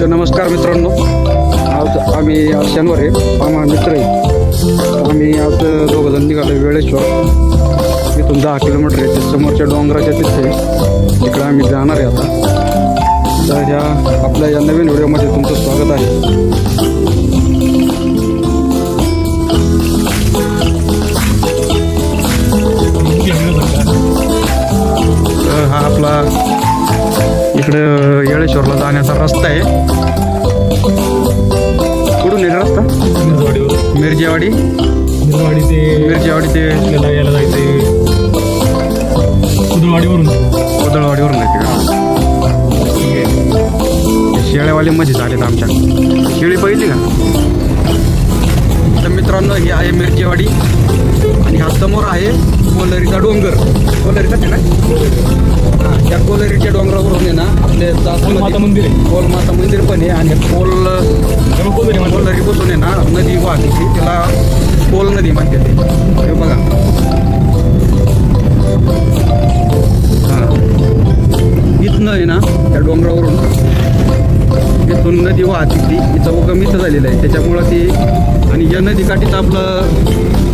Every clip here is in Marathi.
तर नमस्कार मित्रांनो, आज आम्ही शनिवार आहे. आम्हा मित्र आहे. आम्ही आज दोघं जण निघालो वेळेश्वर. इथून 10 किलोमीटर आहे. ते समोरच्या डोंगराच्या तिथे तिकडे आम्ही जाणार आहे आता. तर ह्या आपल्या या नवीन व्हिडिओमध्ये तुमचं स्वागत आहे. हा आपला इकडे येळेश्वरला जाण्याचा रस्ता आहे. कुठून येईल रस्ता? मिरजेवाडी ते यायला जायचंय उदळवाडीवरून जायचे का? शेळ्यावाले मध्ये झालेत आमच्या. शेळी पाहिजे का? तर मित्रांनो, ही आहे मिरजेवाडी आणि हा समोर आहे कोलरीचा डोंगर. कोलरीचा आहे ना? त्या कोलरीच्या डोंगरावरून आहे ना आपले माता मंदिर आहे. कोलमाता मंदिर पण आहे. आणि कोलरी बसून आहे ना नदी वाहते, त्याला कोल नदी म्हणते ते. हे बघा, हां इथनं आहे ना त्या डोंगरावरून इथून नदी वाहते ती. हिचा उगम इथं झालेला आहे त्याच्यामुळं ती. आणि या नदीकाठीच आपलं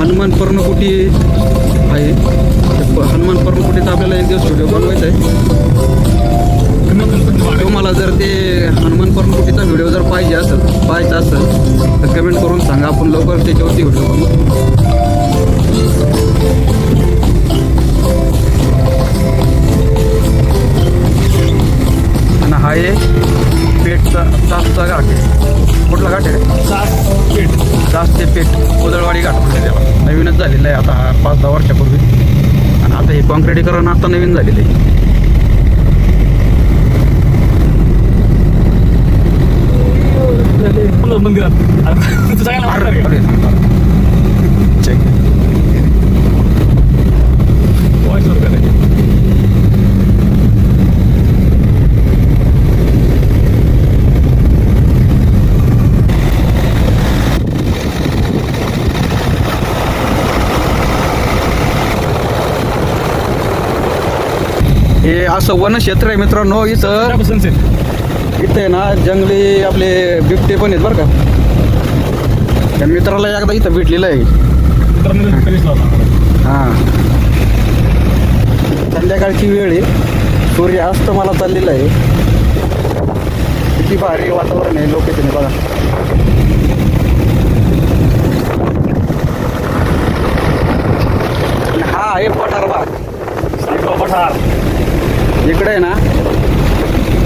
हनुमान पर्णकुटी आहे. हनुमान पर्णकुटीचा आपल्याला एक दिवस व्हिडिओ बनवायचा आहे. तुम्हाला जर ते हनुमान पर्णकुटीचा व्हिडिओ जर पाहायचा असेल तर कमेंट करून सांगा, आपण लवकर त्याच्यावरती व्हिडिओ बनवू. आणि हा आहे पेठचा सासचा घाट आहे. कुठला घाट आहे? सास ते पेठ कोदळवाडी घाट म्हणजे त्याला. नवीनच झालेलं आहे आता 5-10 वर्षापूर्वी. आणि आता हे कॉन्क्रिटीकरण आता नवीन झालेलं आहे. मंदिरात हे असं वनक्षेत्र आहे मित्रांनो. इथं आहे ना जंगली आपले बिबटे पण आहेत बरं का. त्या मित्राला एकदा इथं भेटलेलं आहे. हां, संध्याकाळची वेळ आहे. सूर्य अस्तमाला चाललेला आहे. किती भारी वातावरण आहे, लोकेशन आहे बघा. हा आहे पठार भाग. इकडे आहे ना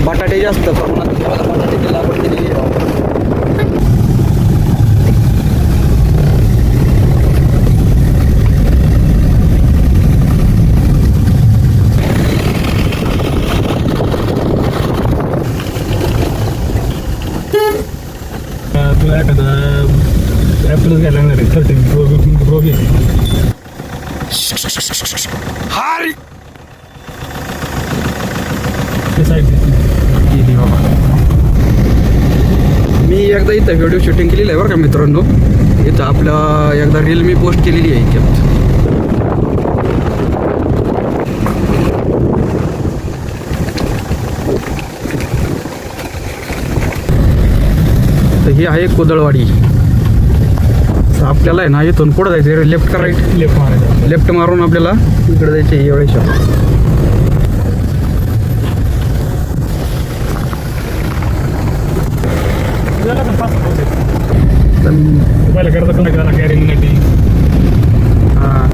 बटाटे जास्त प्रमाणात बटाट्याची लागवड केलेली आहे. तुला एखादा ॲपलच घ्यायला लागणार आहे. 13 प्रो घे. हारी मी एकदा इथं व्हिडिओ शूटिंग केलेलं आहे बरं का मित्रांनो. इथं आपल्या एकदा रील मी पोस्ट केलेली आहे इथं. तर ही आहे कोदळवाडी. आपल्याला आहे ना इथून पुढं जायचं. लेफ्ट का राईट? लेफ्ट मारायचं. लेफ्ट मारून आपल्याला इकडे जायचं आहे येळेश्वर. पहिला करता कनेक्ट झाला गॅरेज नटी. हां,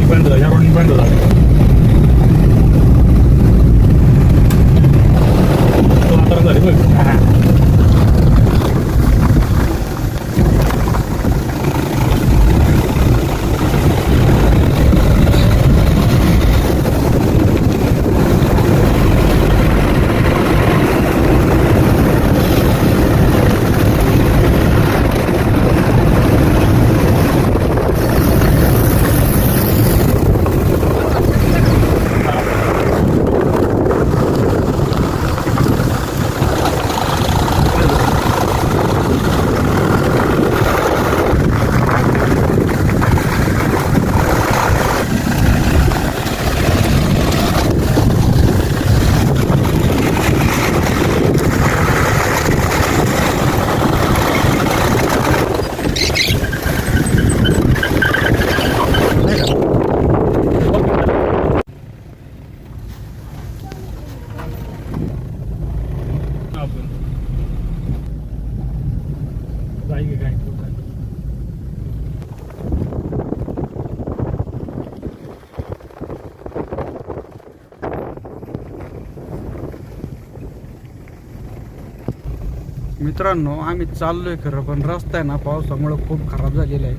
बंद झाला. या रोडनी बंद झाला. आता झाली बघ. मित्रांनो आम्ही चाललोय खरं, पण रस्ता आहे ना पावसामुळे खूप खराब झालेला आहे.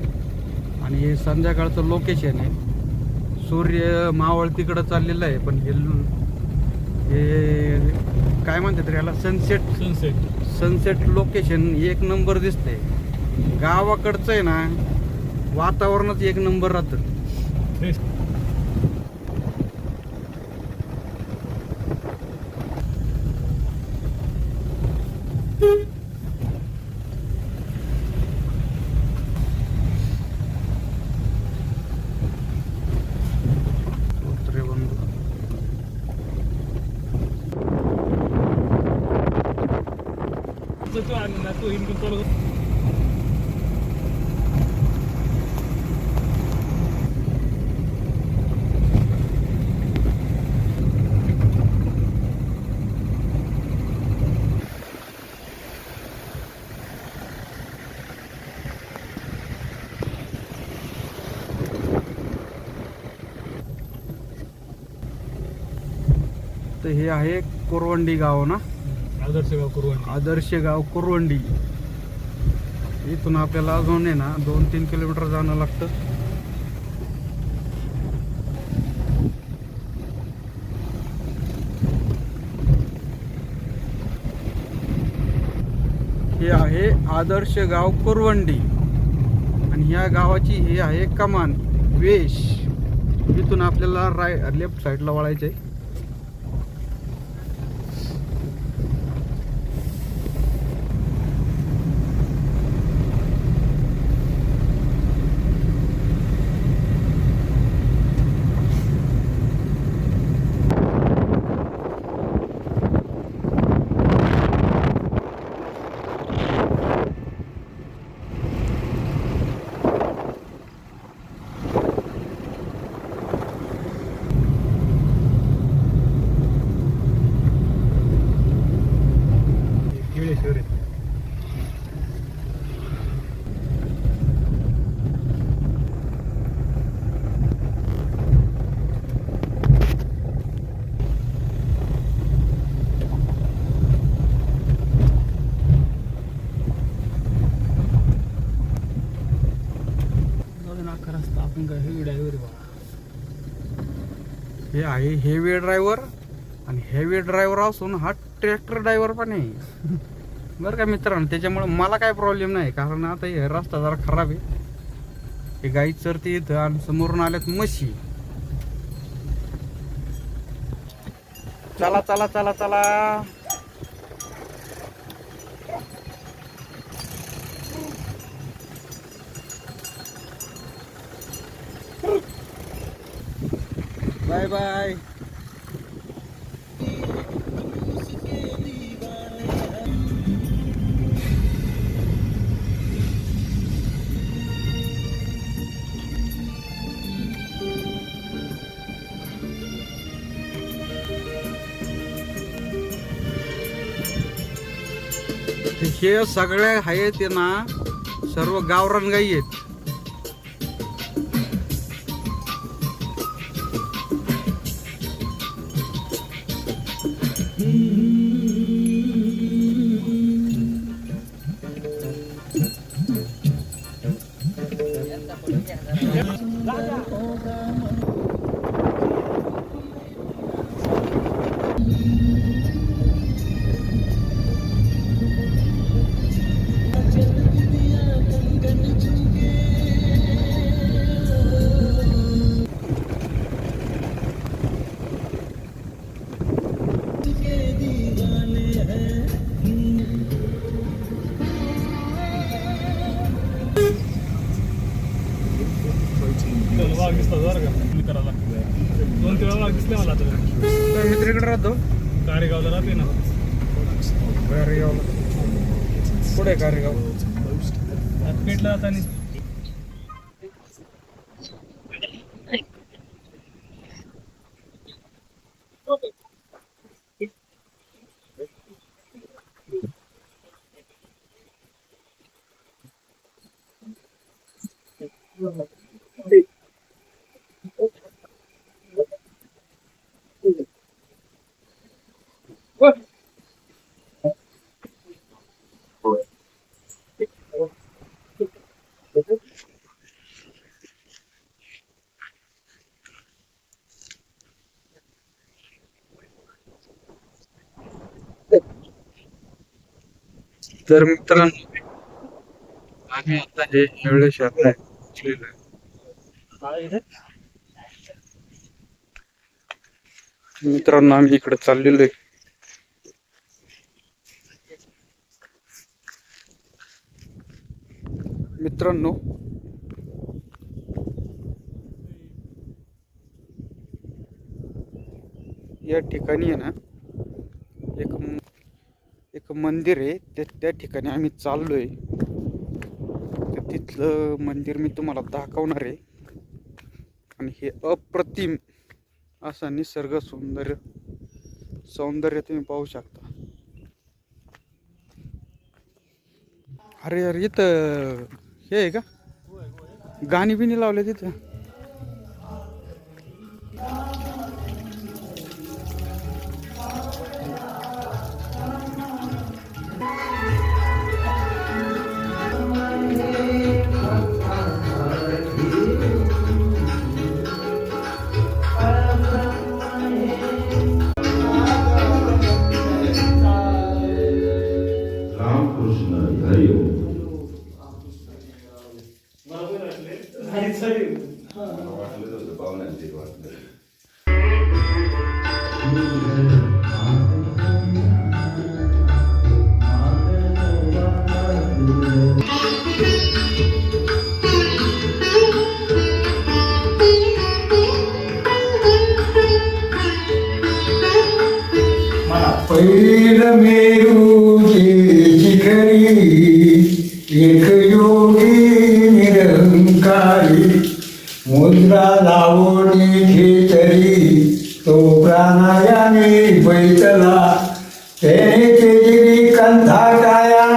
आणि हे संध्याकाळचं लोकेशन आहे, सूर्य मावळ तिकडं चाललेलं आहे. पण हे काय म्हणतात रे याला, सनसेट लोकेशन एक नंबर दिसतंय. गावाकडचं आहे ना वातावरणच एक नंबर राहतं. तू हिंदू चालू तर हे आहे कुरवंडी गाव ना, आदर्श गाव कुरवंडी. आदर्श गाव कुरवंडी. इथून आपल्याला अजून आहे ना 2-3 किलोमीटर जाणं लागतं. हे आहे आदर्श गाव कुरवंडी आणि ह्या गावाची हे आहे कमान वेश. इथून आपल्याला लेफ्ट साईडला वळायचं आहे. हे आहे हेवी ड्रायव्हर आणि हेवी ड्रायव्हर असून हा ट्रॅक्टर ड्रायव्हर पण आहे बरं का मित्रांनो. त्याच्यामुळे मला काय प्रॉब्लेम नाही, कारण आता हे रस्ता जरा खराब आहे. हे गाई चरते इथं आणि समोरून आल्यात म्हशी. चला चला चला चला. Bye bye. हे सगळे आहेत ते ना सर्व गावरान गाई आहेत. वाघ दिसतात बरं का मित्राला. 2-3 वेळा वाघ दिसले मला आता. मित्र इकडे राहतो कारेगावला राहते ना. कारेगावला पुढे कारेगाव पेटला जाता नाही. तर मित्रांनो आम्ही आता हे एवढे मित्रांनो आम्ही इकडे चाललेलो आहे. मित्रांनो या ठिकाणी आहे ना एक एक मंदिर आहे त्या ठिकाणी आम्ही चाललोय. तर तिथलं मंदिर मी तुम्हाला दाखवणार आहे. आणि हे अप्रतिम असा निसर्ग सौंदर्य तुम्ही पाहू शकता. अरे अरे इथं हे आहे का गाणी बिनी लावले तिथं. पैल मेरू शिखरी एक योगी निरंकारी मुद्रा लावणी खेचरी तो प्राणायामे बैठला त्याने तेजरी कंथा काया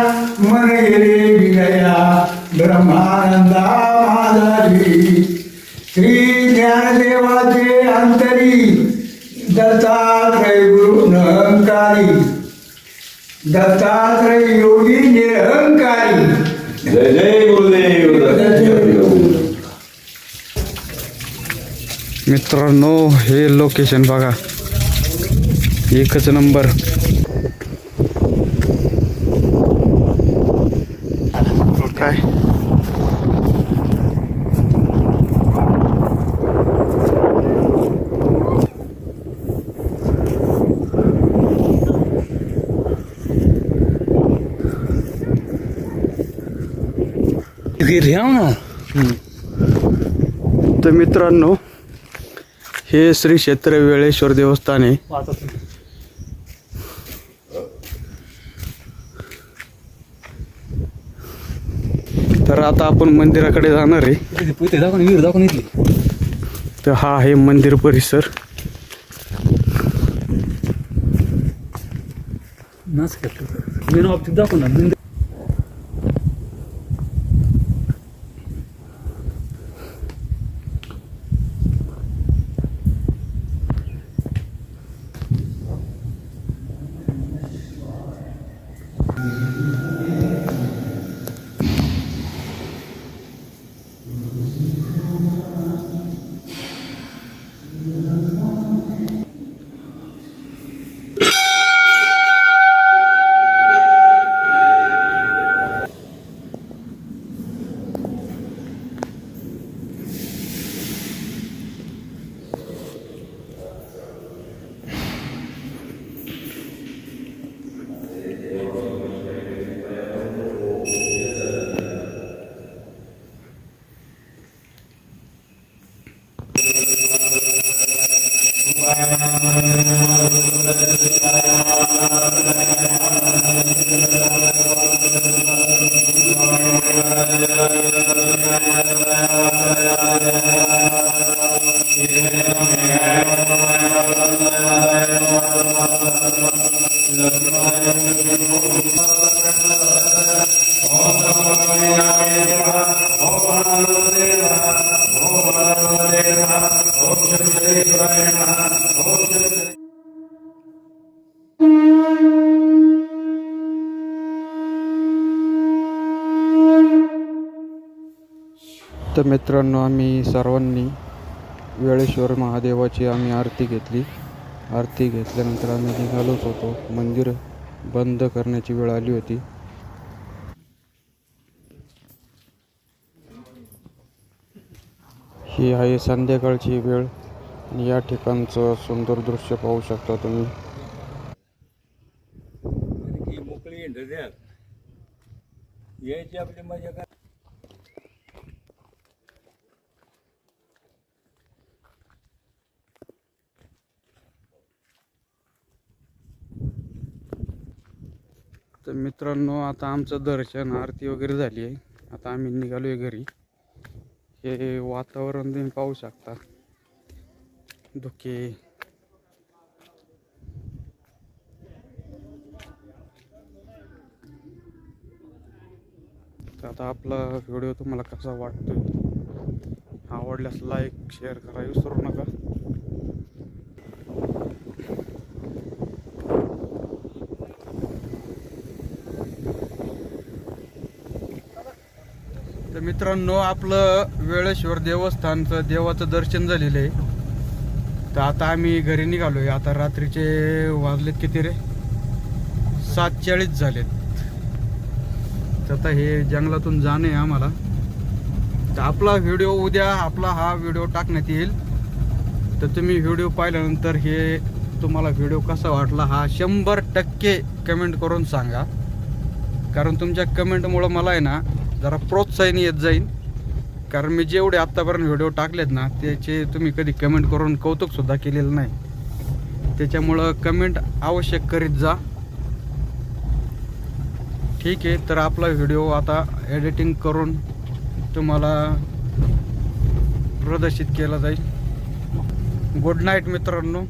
मन गेले विलया ब्रह्मानंदा माधवी श्री ज्ञानदेवाचे अंतरी दत्तात्रय गुरु निरंकारी दत्तात्रय योगी निरंकारी. जय जय गुरुदेव. मित्रांनो हे लोकेशन बघा एकच नंबर. काय तर मित्रांनो हे श्री क्षेत्र वेळेश्वर देवस्थान आहे. तर आता आपण मंदिराकडे जाणार आहे. तर हा आहे मंदिर परिसर. तर मित्रांनो आम्ही सर्वांनी वेळेश्वर महादेवाची आम्ही आरती घेतली. आरती घेतल्यानंतर आम्ही निघालोच होतो. मंदिर बंद करण्याची वेळ आली होती. ही आहे संध्याकाळची वेळ आणि या ठिकाणचं सुंदर दृश्य पाहू शकता तुम्ही. मोकळी यायची आपली मजा काय. तर मित्रांनो, आता आमचं दर्शन आरती वगैरे झाली आहे. आता आम्ही निघालो आहे घरी. हे वातावरण तुम्ही पाहू शकता. धुके, तर आता आपला व्हिडिओ तुम्हाला कसा वाटतोय, आवडल्यास लाईक शेअर करा विसरू नका. तर मित्रांनो, आपलं वेळेश्वर देवस्थानचं देवाचं दर्शन झालेलं आहे. तर आता आम्ही घरी निघालोय. आता रात्रीचे वाजलेत किती रे, 7:40 झालेत. तर आता हे जंगलातून जाणं आहे आम्हाला. तर आपला व्हिडिओ उद्या आपला हा व्हिडिओ टाकण्यात येईल. तर तुम्ही व्हिडिओ पाहिल्यानंतर हे तुम्हाला व्हिडिओ कसा वाटला हा 100% कमेंट करून सांगा. कारण तुमच्या कमेंटमुळं मला आहे ना जरा प्रोत्साहन येत जाईल. कारण मी जेवढे आत्तापर्यंत व्हिडिओ टाकलेत ना त्याचे तुम्ही कधी कमेंट करून कौतुकसुद्धा केलेलं नाही. त्याच्यामुळं कमेंट आवश्यक करीत जा. ठीक आहे, तर आपला व्हिडिओ आता एडिटिंग करून तुम्हाला प्रदर्शित केला जाईल. गुड नाईट मित्रांनो.